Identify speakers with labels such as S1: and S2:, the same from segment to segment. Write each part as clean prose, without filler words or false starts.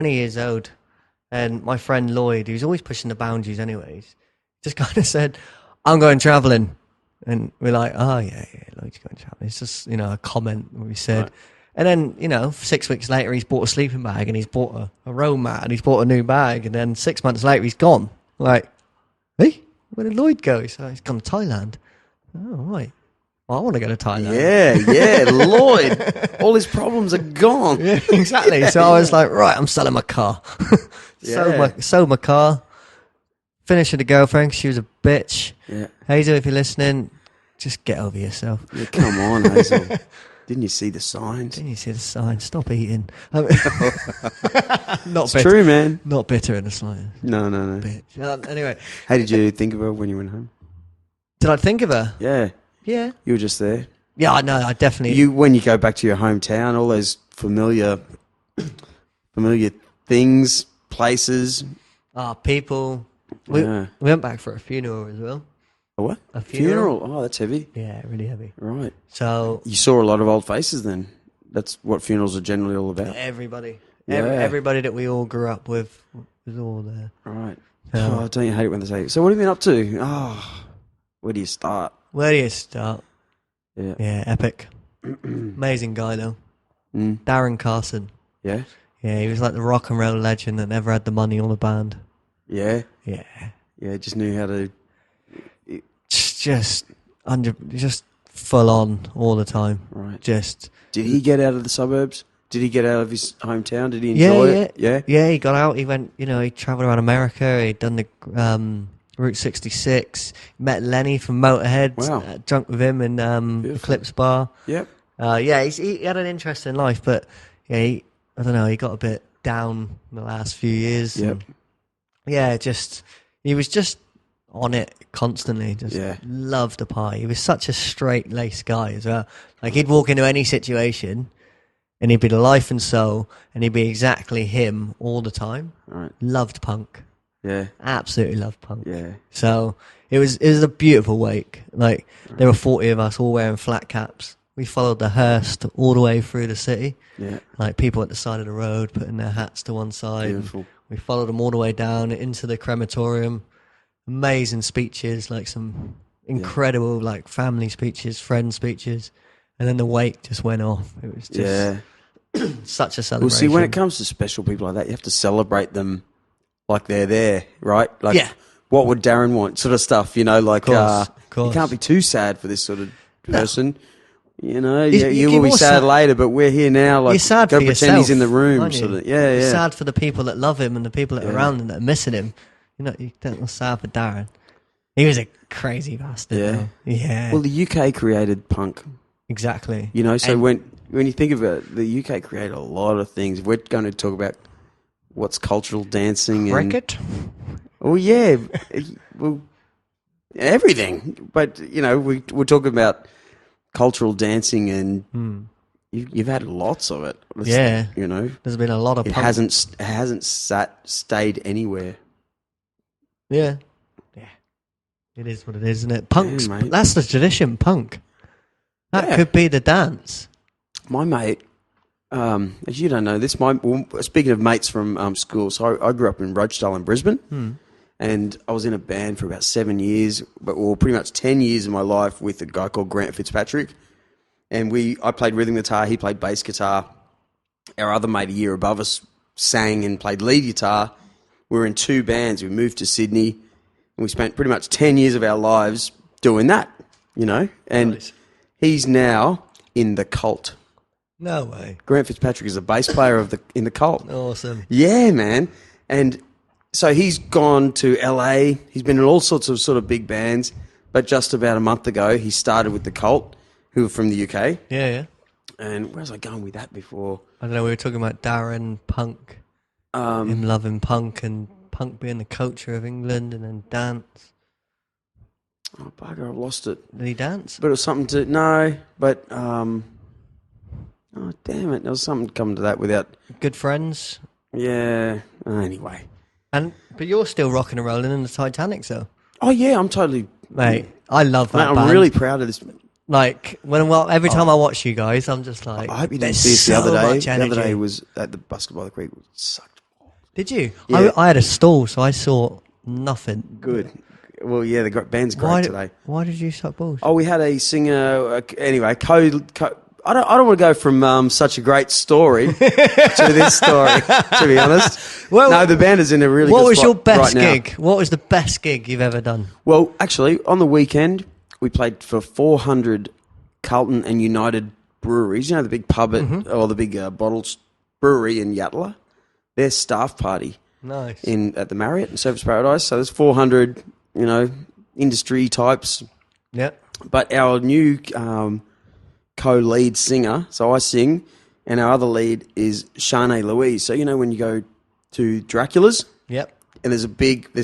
S1: 20 years old, and my friend Lloyd, who's always pushing the boundaries anyways, just kind of said, I'm going travelling. And we're like, oh, yeah, Lloyd's going travelling. It's just, a comment we said. Right. And then, 6 weeks later, he's bought a sleeping bag and he's bought a row mat and he's bought a new bag. And then 6 months later, he's gone. Like, hey, where did Lloyd go? He's gone to Thailand. Oh, right. Well, I want to go to Thailand.
S2: Yeah, Lloyd. All his problems are gone.
S1: Yeah, exactly. So I was like, right, I'm selling my car. Sold my car. Finished with a girlfriend. She was a bitch.
S2: Yeah.
S1: Hazel, if you're listening, just get over yourself.
S2: Yeah, come on, Hazel. Didn't you see the signs?
S1: Stop eating.
S2: It's true, man.
S1: Not bitter in the slightest.
S2: No.
S1: Bitch. Anyway.
S2: How did you think of her when you went home?
S1: Did I think of her?
S2: Yeah.
S1: Yeah.
S2: You were just there?
S1: Yeah, I know. I definitely...
S2: When you go back to your hometown, all those familiar things, places...
S1: people... We went back for a funeral as well.
S2: A what?
S1: A funeral.
S2: Oh, that's heavy.
S1: Yeah, really heavy.
S2: Right.
S1: So...
S2: You saw a lot of old faces then? That's what funerals are generally all about?
S1: Everybody.
S2: Yeah.
S1: Everybody that we all grew up with was all there.
S2: Right. Don't you hate it when they say, so what have you been up to? Oh, where do you start?
S1: Yeah, epic. Amazing guy, though. Darren Carson.
S2: Yeah?
S1: Yeah, he was like the rock and roll legend that never had the money or the band.
S2: Yeah?
S1: Yeah.
S2: Yeah, just knew how to...
S1: Just full on all the time.
S2: Right.
S1: Just...
S2: Did he get out of the suburbs? Did he get out of his hometown? Did he enjoy it? Yeah?
S1: Yeah, he got out. He went, he travelled around America. He'd done the... Route 66, met Lenny from Motorhead,
S2: wow.
S1: Drunk with him in Eclipse Bar.
S2: Yep.
S1: He had an interesting life, but I don't know, he got a bit down in the last few years.
S2: Yep.
S1: He was just on it constantly, loved the party. He was such a straight-laced guy as well. Like, he'd walk into any situation and he'd be the life and soul and he'd be exactly him all the time.
S2: Right.
S1: Loved punk.
S2: Yeah.
S1: Absolutely loved punk.
S2: Yeah.
S1: So it was a beautiful wake. Like, there were 40 of us all wearing flat caps. We followed the hearse all the way through the city.
S2: Yeah.
S1: Like, people at the side of the road putting their hats to one side.
S2: Beautiful.
S1: We followed them all the way down into the crematorium. Amazing speeches, like some incredible like family speeches, friend speeches. And then the wake just went off. It was just such a celebration.
S2: Well, see, when it comes to special people like that, you have to celebrate them like they're there, right? Like, what would Darren want? Sort of stuff, like,
S1: course.
S2: You can't be too sad for this sort of person.
S1: No.
S2: You will be sad later, but we're here now. Like,
S1: you're sad
S2: go
S1: for
S2: pretend
S1: yourself,
S2: he's in the room.
S1: aren't you?
S2: Sort of, yeah.
S1: You're sad for the people that love him and the people that are around him that are missing him. You don't look sad for Darren. He was a crazy bastard.
S2: Yeah.
S1: Though. Yeah.
S2: Well, the UK created punk.
S1: Exactly.
S2: So when you think of it, the UK created a lot of things. We're going to talk about what's cultural dancing
S1: cricket.
S2: Everything. But we're talking about cultural dancing, and you've had lots of it.
S1: There's been a lot of.
S2: It
S1: punk.
S2: hasn't stayed anywhere.
S1: Yeah. It is what it is, isn't it? Punk's that's the tradition. Punk. That could be the dance.
S2: My mate. As you don't know this, speaking of mates from school, so I grew up in Rochedale in Brisbane, and I was in a band for about 7 years, pretty much 10 years of my life with a guy called Grant Fitzpatrick, and I played rhythm guitar, he played bass guitar. Our other mate a year above us sang and played lead guitar. We were in two bands. We moved to Sydney, and we spent pretty much 10 years of our lives doing that, and
S1: nice.
S2: He's now in the Cult.
S1: No way.
S2: Grant Fitzpatrick is a bass player in the Cult.
S1: Awesome.
S2: Yeah, man. And so he's gone to LA. He's been in all sorts of sort of big bands. But just about a month ago, he started with the Cult, who are from the UK.
S1: Yeah.
S2: And where was I going with that before?
S1: I don't know. We were talking about Darren Punk, him loving punk and punk being the culture of England, and then dance.
S2: Oh, bugger, I've lost it.
S1: Did he dance?
S2: But it was something to... No, but... Oh, damn it. There was something coming to that without...
S1: Good friends?
S2: Yeah. Anyway.
S1: But you're still rocking and rolling in the Titanic, though.
S2: Oh, yeah, I'm totally...
S1: Mate, I love that band.
S2: I'm really proud of this.
S1: Like, every time I watch you guys, I'm just like...
S2: I hope you didn't see us the other day.
S1: The
S2: other day was at the Basketball of the Creek. It sucked
S1: Did you?
S2: Yeah.
S1: I had a stall, so I saw nothing.
S2: Good. Well, yeah, the band's great today.
S1: Why did you suck balls?
S2: Oh, we had a singer. Anyway, I don't want to go from such a great story to this story. To be honest,
S1: Well,
S2: no, the band is in a really.
S1: What
S2: good
S1: was
S2: spot
S1: your best
S2: right now.
S1: gig? What was the best gig you've ever done?
S2: Well, actually, on the weekend we played for 400 Carlton and United breweries. You know the big pub or the big bottles brewery in Yatala. Their staff party.
S1: Nice.
S2: At the Marriott in Surfers Paradise. So there's 400, industry types.
S1: Yep.
S2: But our new co-lead singer, so I sing, and our other lead is Shanae Louise. So when you go to Dracula's,
S1: Yep.
S2: and there's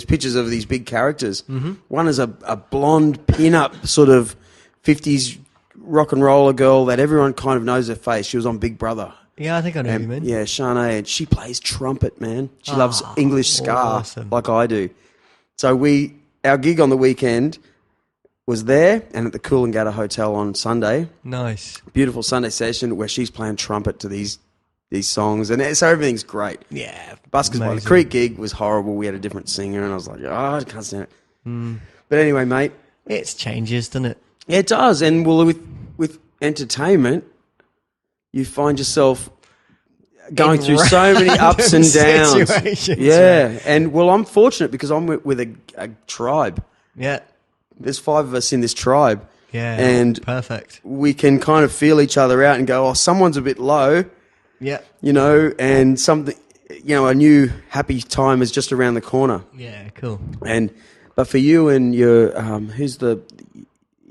S2: pictures of these big characters. Mm-hmm. One is a blonde pin-up sort of 50s rock and roller girl that everyone kind of knows her face. She was on Big Brother.
S1: Yeah, I think I know you mean.
S2: Yeah, Shanae, and she plays trumpet, man. She loves English ska
S1: awesome.
S2: like I do. So our gig on the weekend was there and at the Coolangatta Hotel on Sunday.
S1: Nice.
S2: Beautiful Sunday session where she's playing trumpet to these songs, and so everything's great.
S1: Yeah.
S2: Buskers by the Creek gig was horrible. We had a different singer, and I was like, I can't stand it. But anyway, mate,
S1: It changes, doesn't it?
S2: yeah, it does. And well, with entertainment, you find yourself going through so many ups and downs.
S1: Situations,
S2: Yeah,
S1: right.
S2: and well, I'm fortunate because I'm with a tribe.
S1: Yeah.
S2: There's 5 of us in this tribe.
S1: Yeah.
S2: And
S1: perfect.
S2: we can kind of feel each other out and go, someone's a bit low,
S1: Yeah.
S2: and something, a new happy time is just around the corner.
S1: Yeah, cool.
S2: But for you and your,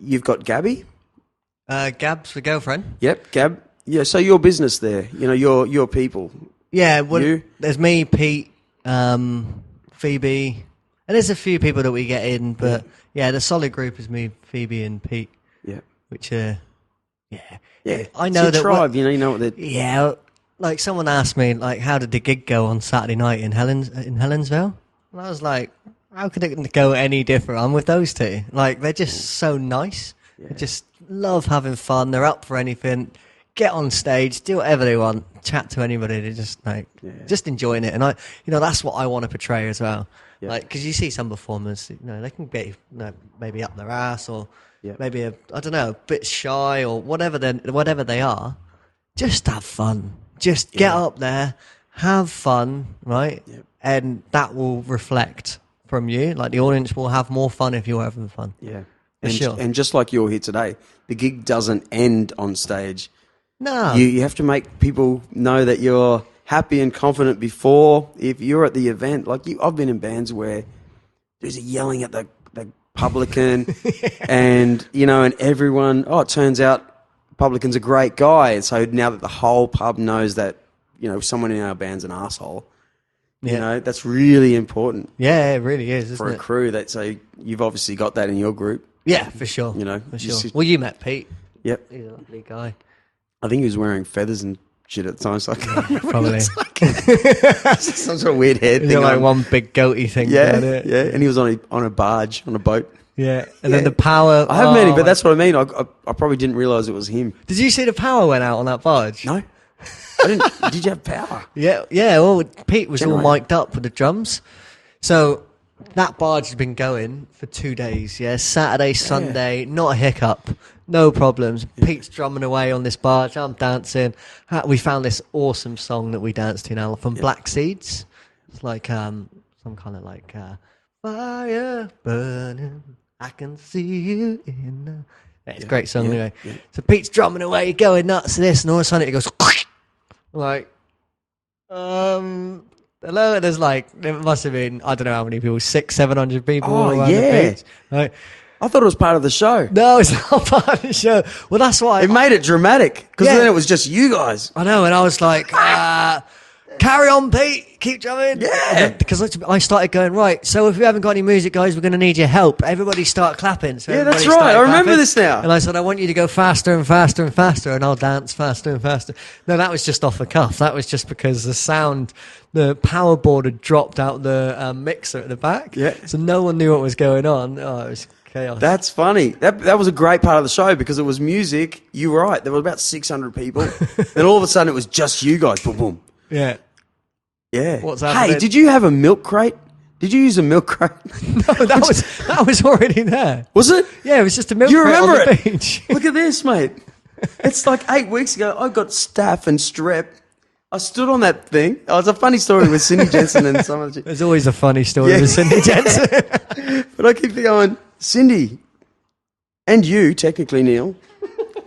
S2: you've got Gabby?
S1: Gab's the girlfriend.
S2: Yep, Gab. Yeah, so your business there, your people.
S1: Yeah, well,
S2: You?
S1: there's me, Pete, Phoebe, and there's a few people that we get in, but yeah, the solid group is me, Phoebe, and Pete.
S2: Yeah.
S1: Which,
S2: Yeah.
S1: I know
S2: it's
S1: that
S2: your tribe, you know what they
S1: yeah, like someone asked me, like, how did the gig go on Saturday night in Helensville? And I was like, how could it go any different? I'm with those two. Like, they're just so nice.
S2: Yeah.
S1: They just love having fun. They're up for anything. Get on stage, do whatever they want, chat to anybody. They're just just enjoying it. And that's what I want to portray as well.
S2: Yeah.
S1: Like, because you see some performers, they can be maybe up their ass or maybe a bit shy or whatever they are. Just have fun. Just get up there, have fun, right?
S2: Yep.
S1: And that will reflect from you. Like, the audience will have more fun if you're having fun.
S2: Yeah.
S1: For sure.
S2: And just like you're here today, the gig doesn't end on stage.
S1: No.
S2: You have to make people know that you're happy and confident before. If you're at the event, I've been in bands where there's a yelling at the publican and everyone, it turns out publican's a great guy. And so now that the whole pub knows that, someone in our band's an asshole, that's really important.
S1: Yeah, it really is, isn't
S2: for a
S1: it?
S2: crew. So you've obviously got that in your group.
S1: Yeah, for sure.
S2: For
S1: sure. Well, you met Pete.
S2: Yep.
S1: He's a lovely guy.
S2: I think he was wearing feathers and shit at the time, so I can't remember what
S1: Probably.
S2: he looks like. Some sort of weird head
S1: Is
S2: thing.
S1: it like
S2: on.
S1: one big goatee thing?
S2: Yeah,
S1: down it?
S2: yeah. And he was on a barge, on a boat.
S1: Yeah. And then the power.
S2: I haven't met him, but that's what I mean. I probably didn't realise it was him.
S1: Did you see the power went out on that barge?
S2: No. I didn't. Did you have power?
S1: Yeah, yeah. Well, Pete was all
S2: Generator.
S1: mic'd up with the drums. So that barge has been going for 2 days. Yeah, Saturday, Sunday, not a hiccup, no problems. Pete's drumming away on this barge. I'm dancing. We found this awesome song that we danced to now from Black Seeds. It's like some kind of like fire burning. I can see you in the. It's a great song anyway.
S2: Yeah.
S1: So Pete's drumming away, going nuts to this, and all of a sudden it goes. Like, hello, and there's there must have been, I don't know how many people, 600-700 people
S2: Oh,
S1: around
S2: yeah.
S1: the beach. Like,
S2: I thought it was part of the show.
S1: no, it's not part of the show. Well, that's why
S2: It made it dramatic because
S1: Yeah.
S2: then it was just you guys.
S1: I know, and I was like, carry on, Pete, keep drumming.
S2: Yeah.
S1: Because I started going, right, so if we haven't got any music, guys, we're going to need your help. Everybody start clapping. So
S2: Yeah, that's
S1: everybody
S2: right.
S1: started
S2: I remember
S1: clapping.
S2: this now.
S1: And I said, I want you to go faster and faster and faster, and I'll dance faster and faster. No, that was just off the cuff. That was just because the sound, the power board had dropped out the mixer at the back.
S2: Yeah.
S1: So no one knew what was going on. Oh, it was chaos.
S2: That's funny. That was a great part of the show because it was music. You were right. There were about 600 people. Then all of a sudden it was just you guys. Boom, boom.
S1: Yeah.
S2: Yeah.
S1: What's
S2: Hey,
S1: happening?
S2: did you have a milk crate? Did you use a milk crate?
S1: No, that was already there.
S2: Was it?
S1: Yeah, it was just a milk
S2: You
S1: crate on
S2: remember
S1: the
S2: it?
S1: beach.
S2: Look at this, mate. It's like 8 weeks ago. I got staph and strep. I stood on that thing. Oh, it's a funny story with Cindy Jensen and some of the...
S1: There's always a funny story
S2: Yeah.
S1: with Cindy Jensen.
S2: But I keep going, Cindy, and you, technically, Neil,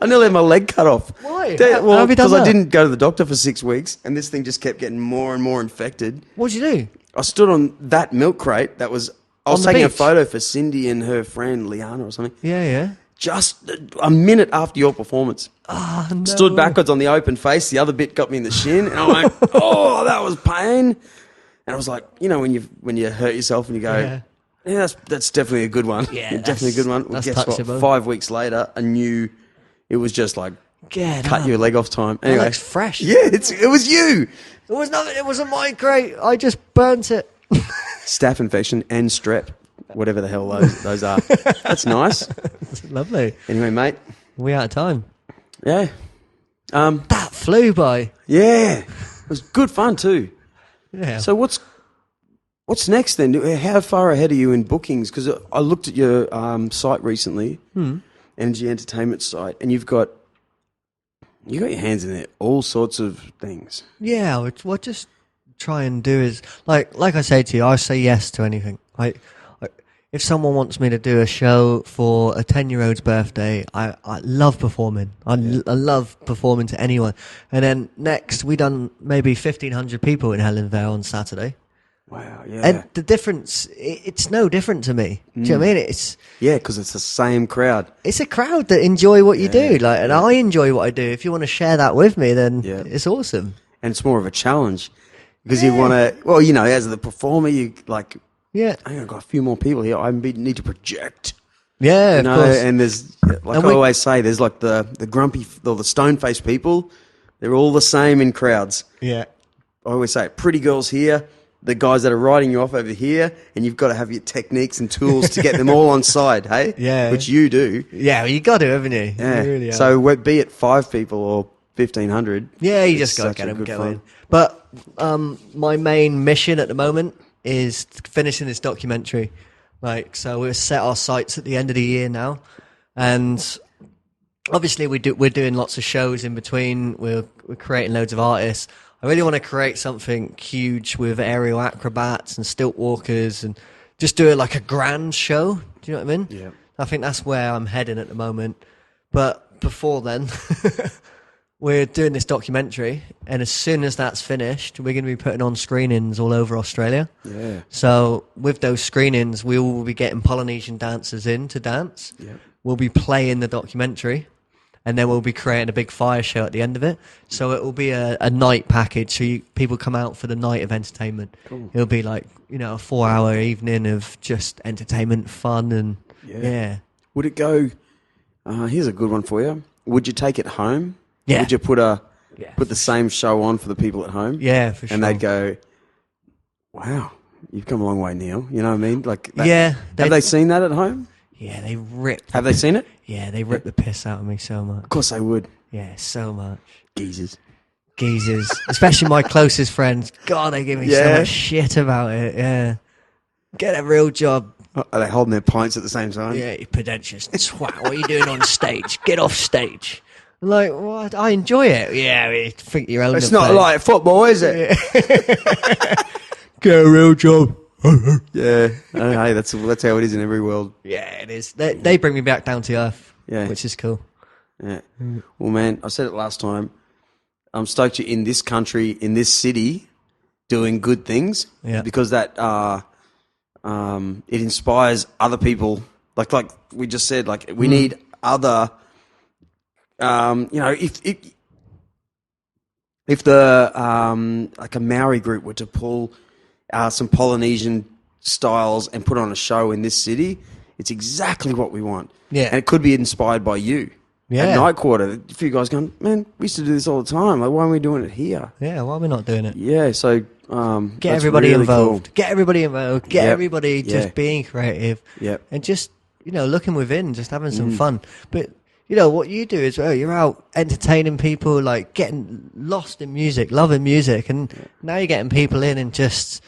S2: I nearly had my leg cut off.
S1: Why?
S2: Well,
S1: How have you done
S2: because I
S1: that?
S2: didn't go to the doctor for 6 weeks, and this thing just kept getting more and more infected.
S1: What'd you do?
S2: I stood on that milk crate that was... I was
S1: On the
S2: taking a
S1: beach?
S2: photo for Cindy and her friend, Liana or something,
S1: Yeah, yeah.
S2: just a minute after your performance.
S1: Oh, no.
S2: Stood backwards on the open face. The other bit got me in the shin, and I went, "Oh, that was pain." And I was like, you know, when you hurt yourself and you go,
S1: Yeah.
S2: "Yeah, that's definitely a good one.
S1: Yeah,
S2: definitely a good one." Well,
S1: that's
S2: guess what?
S1: touchable.
S2: 5 weeks later, I knew it was just like
S1: Get
S2: cut
S1: up.
S2: your leg off time.
S1: That
S2: Anyway,
S1: looks fresh.
S2: yeah, it was you.
S1: It was nothing. It wasn't my crate. I just burnt it.
S2: Staph infection and strep, whatever the hell those are. That's nice.
S1: Lovely.
S2: Anyway, mate.
S1: We out of time.
S2: Yeah.
S1: That flew by.
S2: Yeah. It was good fun too.
S1: Yeah.
S2: So what's next then? How far ahead are you in bookings? Because I looked at your site recently, Energy Entertainment site, and you've got your hands in there, all sorts of things.
S1: Yeah, what just try and do is like I say to you, I say yes to anything. Like if someone wants me to do a show for a 10-year-old's birthday, I love performing. I love performing to anyone. And then next, we done maybe 1,500 people in Helen Vale on Saturday.
S2: Wow, yeah.
S1: And the difference, it's no different to me. Do you know what I mean?
S2: Yeah, because it's the same crowd.
S1: It's a crowd that enjoy what you do, like, and I enjoy what I do. If you want to share that with me, then it's awesome.
S2: And it's more of a challenge because you want to, well, you know, as the performer, you like,
S1: Yeah,
S2: I've got a few more people here. I need to project.
S1: yeah,
S2: You
S1: of
S2: know,
S1: course.
S2: and there's, like
S1: And
S2: I
S1: we-
S2: always say, there's like the grumpy or the stone-faced people. They're all the same in crowds.
S1: Yeah,
S2: I always say, pretty girls here, the guys that are riding you off over here, and you've got to have your techniques and tools to get them all on side, hey?
S1: Yeah.
S2: Which you do.
S1: yeah. Well, you got to, haven't you?
S2: Yeah.
S1: You really are.
S2: So be it 5 people or 1,500.
S1: yeah, you
S2: it's
S1: just got to
S2: such
S1: get
S2: a
S1: them
S2: good
S1: going.
S2: fun.
S1: But my main mission at the moment is finishing this documentary. Like, so we've set our sights at the end of the year now, and obviously we're doing lots of shows in between. We're creating loads of artists. I really want to create something huge with aerial acrobats and stilt walkers, and just do it like a grand show. Do you know what I mean?
S2: Yeah.
S1: I think that's where I'm heading at the moment. But before then, we're doing this documentary, and as soon as that's finished, we're going to be putting on screenings all over Australia.
S2: Yeah.
S1: So with those screenings, we will be getting Polynesian dancers in to dance.
S2: Yeah.
S1: We'll be playing the documentary, and then we'll be creating a big fire show at the end of it. So it will be a night package. So people come out for the night of entertainment.
S2: Cool.
S1: It'll be like, you know, a 4-hour evening of just entertainment, fun, and yeah.
S2: Would it go, here's a good one for you. Would you take it home?
S1: Yeah.
S2: Would you put
S1: Yeah.
S2: the same show on for the people at home?
S1: Yeah, for sure.
S2: And they'd go, wow, you've come a long way, Neil. You know what I mean? Like, that,
S1: Yeah,
S2: Have they seen that at home?
S1: Yeah, they rip.
S2: Have they seen it?
S1: Yeah, they rip the piss out of me so much.
S2: Of course they would.
S1: Yeah, so much.
S2: Geezers.
S1: Geezers, especially my closest friends. God, they give me so
S2: Yeah.
S1: much shit about it. Yeah, get a real job.
S2: Are they holding their pints at the same time?
S1: Yeah, you pretentious twat. What are you doing on stage? Get off stage. I'm like, what? I enjoy it. Yeah, you think you're
S2: It's not like football, is it?
S1: get a real job.
S2: Yeah. Oh, hey, that's how it is in every world.
S1: Yeah, it is. They bring me back down to earth.
S2: Yeah.
S1: Which is cool.
S2: Yeah. Well, man, I said it last time. I'm stoked you're in this country, in this city, doing good things.
S1: Yeah.
S2: Because that it inspires other people. Like we just said, like we need other. You know, if the like a Maori group were to pull some Polynesian styles and put on a show in this city, it's exactly what we want.
S1: Yeah.
S2: And it could be inspired by you.
S1: Yeah.
S2: At Night Quarter, a few guys going, man, we used to do this all the time. Like, why aren't we doing it here?
S1: Yeah, why are we not doing it?
S2: Yeah, so
S1: Get
S2: that's
S1: everybody
S2: really
S1: involved.
S2: cool.
S1: Get everybody involved. Get
S2: Yep.
S1: everybody just
S2: Yeah.
S1: being creative.
S2: Yep.
S1: And just, you know, looking within, just having some fun. But you know, what you do as well, you're out entertaining people, like getting lost in music, loving music, and now you're getting people in and just